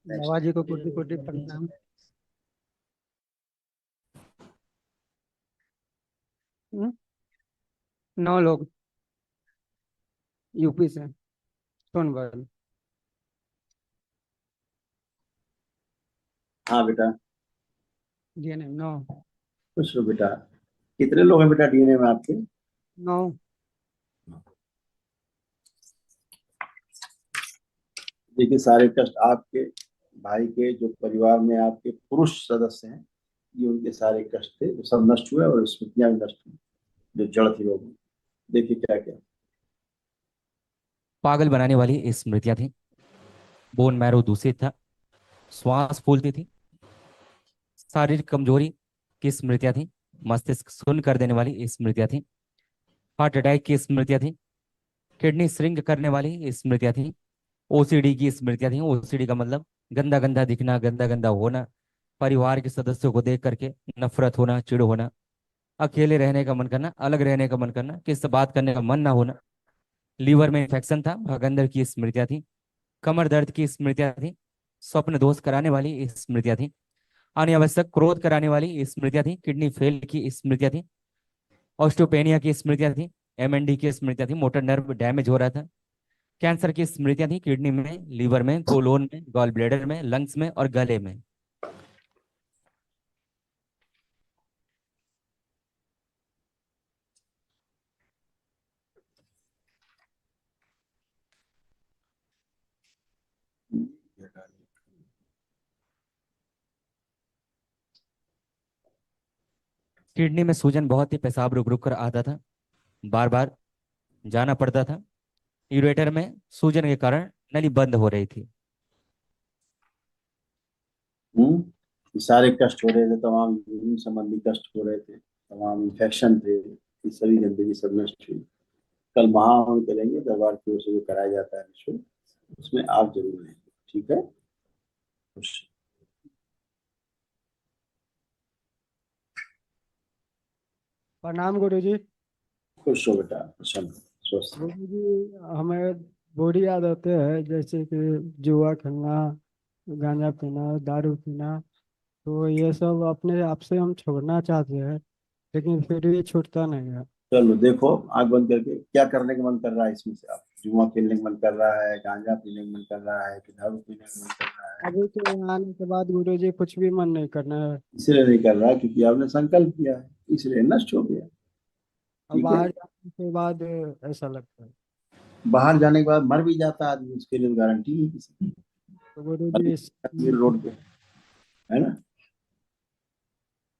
बाबा जी को कोटि कोटि प्रणाम। 9 लोग यूपी से, सोनभद्र। हाँ बेटा। डीएनए 9। खुश रहो बेटा। कितने लोग हैं बेटा डीएनए में आपके? 9। देखिए सारे कष्ट आपके भाई के जो परिवार में आपके पुरुष सदस्य हैं, ये उनके सारे कष्ट थे, वो सब नष्ट हुए और स्मृतियां भी नष्ट हुई जो जड़ थी लोगों में। देखिए क्या क्या। पागल बनाने वाली स्मृतियां थी। बोन मैरो दूषित था। श्वास फूलती थी। शारीरिक कमजोरी की स्मृतियां थी। मस्तिष्क शून्य कर देने वाली स्मृतियां थी। हार्ट अटैक की स्मृतियां थी। किडनी श्रिंक करने वाली स्मृतियां थी। ओसीडी की स्मृतियां थी। ओसीडी का मतलब गंदा गंदा दिखना, गंदा गंदा होना, परिवार के सदस्यों को देख करके नफरत होना, चिड़ होना, अकेले रहने का मन करना, अलग रहने का मन करना, किसी से बात करने का मन ना होना। लीवर में इन्फेक्शन था, भगंदर की स्मृतियां थी। कमर दर्द की स्मृतियां थी। स्वप्न दोष कराने वाली स्मृतियां थी। अनावश्यक क्रोध कराने वाली स्मृतियां थी। किडनी फेल की स्मृतियां थी। ऑस्टियोपेनिया की स्मृतियां थी। एमएनडी की स्मृतियां थी, मोटर नर्व डैमेज हो रहा था। कैंसर की स्मृतियां थी, किडनी में, लीवर में, कोलोन में, गॉल ब्लैडर में, लंग्स में और गले में। किडनी में सूजन बहुत ही, पेशाब रुक रुक कर आता था, बार बार जाना पड़ता था। यूरेटर में सूजन के कारण नली बंद हो रही थी। ये सारे कष्ट हो रहे थे, तमाम यूरिन संबंधी कष्ट हो रहे थे, तमाम इन्फेक्शन थे, ये सभी गंदगी सब नष्ट हुई। कल महाहवन करेंगे, दरबार की ओर से जो कराया जाता है निःशुल्क, उसमें आप जरूर रहेंगे। ठीक है। खुश। प्रणाम गुरु जी। खुश हो बेटा, प्रसन्न स्वस्थ। गुरु जी, हमें बुरी आदतें हैं, जैसे कि जुआ खेलना, गांजा पीना, दारू पीना। तो ये सब अपने आप से हम छोड़ना चाहते हैं, लेकिन फिर भी छूटता नहीं है। चलो देखो, आंख बंद करके क्या करने का मन कर रहा है इसमें से? आप जुआ खेलने का मन कर रहा है, गांजा पीने का मन कर रहा है, कि दारू पीने का मन कर रहा है? अभी तो यहाँ आने के बाद गुरु जी कुछ भी मन नहीं करना है। इसलिए नहीं कर रहा क्योंकि आपने संकल्प किया है, इसलिए नष्ट हो गया। अब ठीक है। बाहर जाने के बाद ऐसा लगता है। बाहर जाने के बाद मर भी जाता है आदमी, उसके लिए गारंटी नहीं किसी की। तो गुरु मर जी भी रोड पे, है ना,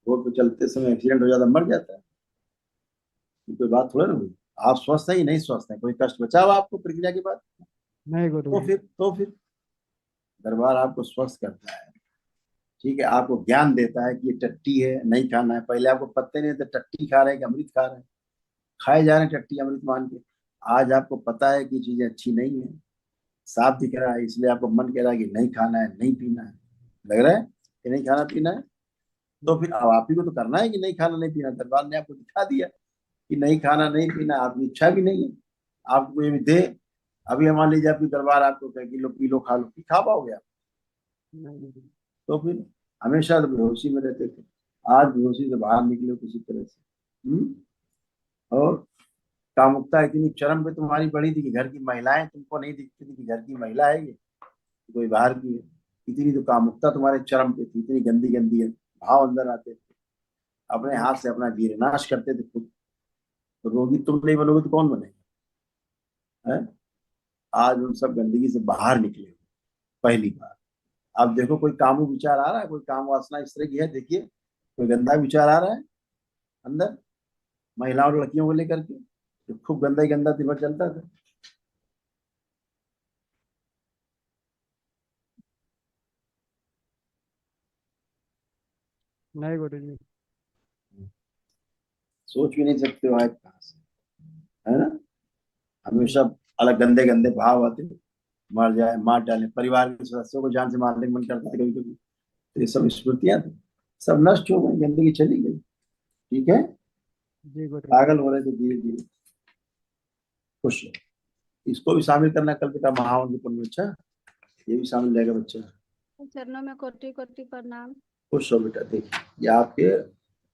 रोड पे चलते समय एक्सीडेंट हो जाता, मर जाता है। ये कोई बात थोड़ा ना हुई। आप स्वस्थ है ही नहीं स्वस्थ है, कोई कष्ट बचा हुआ आपको प्रक्रिया के बाद? नहीं गुरु तो जी। फिर दरबार आपको स्वस्थ करता है। ठीक है, आपको ज्ञान देता है कि ये टट्टी है, नहीं खाना है। पहले आपको पत्ते नहीं थे, टट्टी खा रहे हैं कि अमृत खा रहे हैं, खाए जा रहे हैं टट्टी अमृत मान के। आज आपको पता है कि चीजें अच्छी नहीं है, साफ दिख रहा है, इसलिए आपको मन कह रहा है कि नहीं खाना है, नहीं पीना है। लग रहा है कि नहीं खाना पीना है? तो फिर अब आप ही को तो करना है कि नहीं खाना नहीं पीना। दरबार ने आपको दिखा दिया कि नहीं खाना नहीं पीना, आपकी इच्छा भी नहीं है, आपको ये भी दे। अभी हम मान लीजिए आपकी दरबार आपको कहे कि लो पी लो खा लो, कि खा पाओगे आप? नहीं गुरु जी। तो फिर हमेशा तो बेहोशी में रहते थे, आज बेहोशी से बाहर निकले हो किसी तरह से। और कामुकता इतनी चरम पे तुम्हारी बढ़ी थी कि घर की महिलाएं तुमको नहीं दिखती थी कि घर की महिला है ये, कोई बाहर की है। इतनी तो कामुकता तुम्हारे चरम पे थी, इतनी गंदी गंदी है, भाव अंदर आते थे, अपने हाथ से अपना वीरनाश करते थे खुद। तो रोगी तुम नहीं बनोगे तो कौन बनेगा? है? आज उन सब गंदगी से बाहर निकले हो, पहली बार। अब देखो कोई कामू विचार आ रहा है, कोई काम वासना इस तरह की है, देखिए कोई गंदा विचार आ रहा है अंदर, महिलाओं और लड़कियों को लेकर के, तो खूब गंदा ही गंदा दिमाग चलता था। नहीं गुरु जी। सोच भी नहीं सकते हो आज कहाँ से, है ना? हमेशा अलग गंदे गंदे भाव आते, मर जाए मार डाले, परिवार के सदस्यों को जान से मारने का मन करता है कभी कभी। तो ये सब स्मृतियां थी, सब नष्ट हो गई, गंदगी चली गई। ठीक है। जी गुरु जी। पागल हो रहे थे धीरे धीरे। खुश हो। इसको भी शामिल करना कल बेटा महावन के पुण्य में। अच्छा, ये भी शामिल रहेगा बच्चा। चरणों में कोटि कोटि प्रणाम। खुश हो बेटा। देखिए ये आपके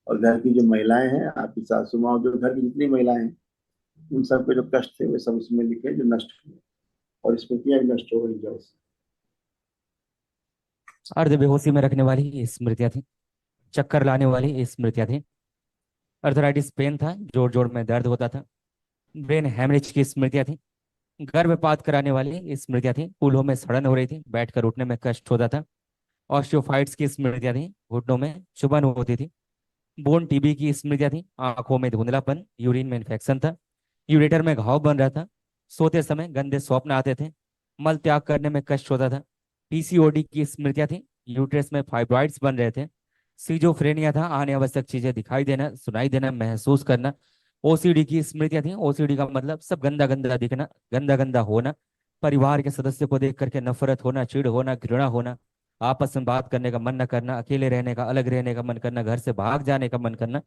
और घर की जो महिलाएं हैं, आपकी सासू माँ, जो घर की जितनी महिलाएं हैं, उन सबके जो कष्ट थे वे सब इसमें लिखे जो नष्ट हुए, और स्मृतियां भी नष्ट हो गई जो अर्ध बेहोशी में रखने वाली ये स्मृतियां थी, चक्कर लाने वाली ये स्मृतियां थी, अर्थराइटिस पेन था, जोड़ जोड़ में दर्द होता था, ब्रेन हेमरेज की स्मृतियां थी, गर्भपात कराने वाली स्मृतियां थी, कूल्हों में सड़न हो रही थी, बैठकर उठने में कष्ट होता था, ऑस्टियोफाइट्स की स्मृतियां थी, घुटनों में चुभन होती थी, बोन टीबी की स्मृतियां थी, आंखों में धुंधलापन, यूरिन में इन्फेक्शन था, यूरेटर में घाव बन रहा था, सोते समय गंदे स्वप्न आते थे, मल त्याग करने में कष्ट होता था, पीसीओडी की स्मृतियां थी, यूट्रस में फाइब्रॉइड्स बन रहे थे, सीजोफ्रेनिया था, आने आवश्यक चीजें दिखाई देना, सुनाई देना, महसूस करना, ओसीडी की स्मृतियां थी, ओसीडी का मतलब सब गंदा गंदा दिखना, गंदा गंदा होना, परिवार के सदस्य को देख करके नफरत होना, चिढ़ होना, घृणा होना, आपस में बात करने का मन न करना, अकेले रहने का, अलग रहने का मन करना, घर से भाग जाने का मन करना,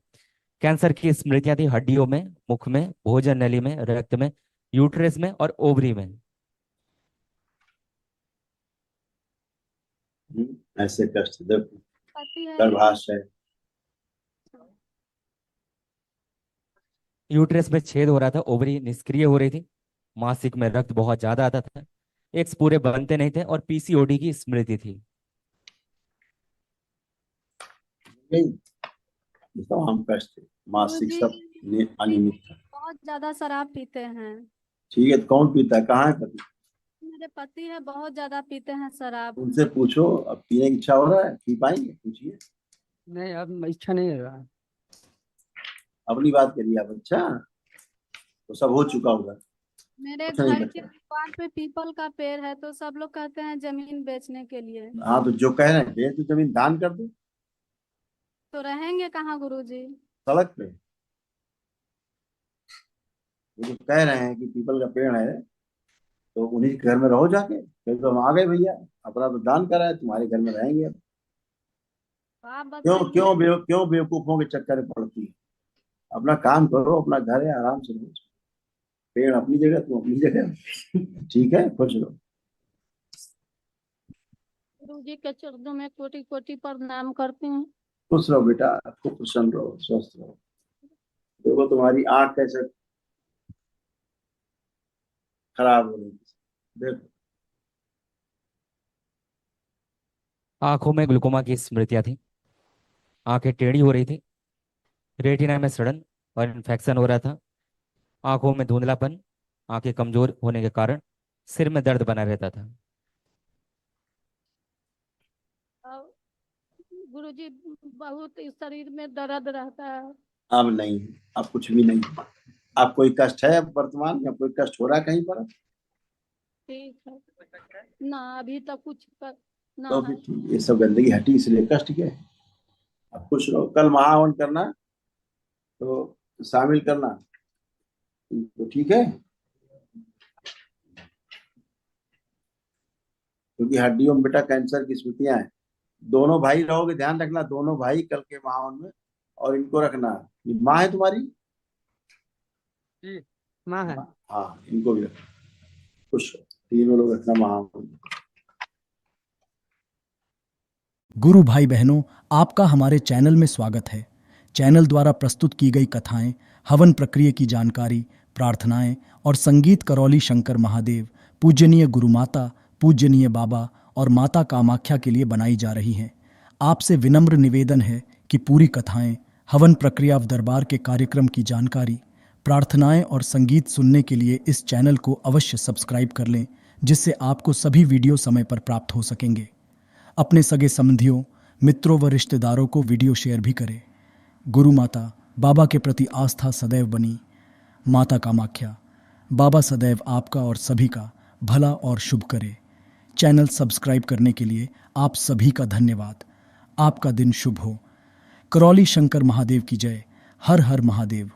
कैंसर की स्मृतियां थी, हड्डियों में, मुख में, भोजन नली में, रक्त में, यूट्रस में और ओवरी में। ऐसे कष्ट देखो, पति है गर्भाश है, यूट्रस में छेद हो रहा था, ओवरी निष्क्रिय हो रही थी, मासिक में रक्त बहुत ज्यादा आता था, एग्स पूरे बनते नहीं थे और पीसीओडी की स्मृति थी। नहीं ये तमाम कष्ट थे, मासिक गुरुजी, सब अनियमित था। बहुत ज्यादा शराब पीते हैं। ठीक है, तो कौन पीता है, कहाँ है पति? मेरे पति है, बहुत ज्यादा पीते हैं शराब। उनसे पूछो, अब पीने की इच्छा हो रहा है, पी पाएंगे? पूछिए। नहीं, अब इच्छा नहीं है रहा। अपनी बात करिए आप। अच्छा, तो सब हो चुका होगा, मेरे कुछ नहीं घर के बचा। द्वार पे पीपल का पेड़ है, तो सब लोग कहते हैं जमीन बेचने के लिए। हाँ तो जो कह रहे हैं बेच दो, जमीन दान कर दो। तो रहेंगे कहाँ गुरुजी? सड़क पे वो जो कह रहे हैं कि पीपल का पेड़ है, तो उन्हीं के घर में रहो जाके। फिर तो हम आ गए भैया, अपना तो दान करा है, तुम्हारे घर में रहेंगे अब। तो आप क्यों बताइए। क्यों क्यों बेवकूफों के चक्कर में पड़ती है? अपना काम करो, अपना घर है, आराम से रहो। पेड़ अपनी जगह, तुम अपनी जगह। ठीक है, खुश रहो। गुरुजी के चरणों में कोटि कोटि प्रणाम करती हूँ। खुश रहो बेटा, खूब प्रसन्न रहो, स्वस्थ रहो। देखो तुम्हारी आंख कैसे खराब हो रही है, देखो। आंखों में ग्लूकोमा की स्मृतियां थी, आंखें टेढ़ी हो रही थी, रेटिना में सड़न और इन्फेक्शन हो रहा था, आंखों में धुंधलापन, आंखें कमजोर होने के कारण सिर में दर्द बना रहता था। और गुरुजी, बहुत इस शरीर में दर्द रहता है। अब नहीं, अब कुछ भी नहीं। अब कोई कष्ट है अब वर्तमान में? कोई कष्ट हो रहा है कहीं पर? ठीक है ना, अभी तक कुछ ना तो है। फिर ठीक, ये सब गंदगी हटी, इसलिए कष्ट क्या है। अब खुश रहो, कल महावन करना तो शामिल करना, तो ठीक है। क्योंकि हड्डियों में बेटा कैंसर की स्मृतियां हैं। दोनों भाई रहोगे, ध्यान रखना, दोनों भाई कल के महावन में। और इनको रखना, ये माँ है तुम्हारी? जी, माँ है। हाँ, इनको भी रखना। खुश रहो, तीनों लोग रखना महावन में। गुरु भाई बहनों, आपका हमारे चैनल में स्वागत है। चैनल द्वारा प्रस्तुत की गई कथाएं, हवन प्रक्रिया की जानकारी, प्रार्थनाएं और संगीत करौली शंकर महादेव, पूजनीय गुरु माता, पूजनीय बाबा और माता कामाख्या के लिए बनाई जा रही हैं। आपसे विनम्र निवेदन है कि पूरी कथाएं, हवन प्रक्रिया दरबार के कार्यक्रम की जानकारी, प्रार्थनाएं और संगीत सुनने के लिए इस चैनल को अवश्य सब्सक्राइब कर लें, जिससे आपको सभी वीडियो समय पर प्राप्त हो सकेंगे। अपने सगे संबंधियों, मित्रों व रिश्तेदारों को वीडियो शेयर भी करें। गुरु माता, बाबा के प्रति आस्था सदैव बनी। माता कामाख्या, बाबा सदैव आपका और सभी का भला और शुभ करे। चैनल सब्सक्राइब करने के लिए आप सभी का धन्यवाद। आपका दिन शुभ हो। करौली शंकर महादेव की जय। हर हर महादेव।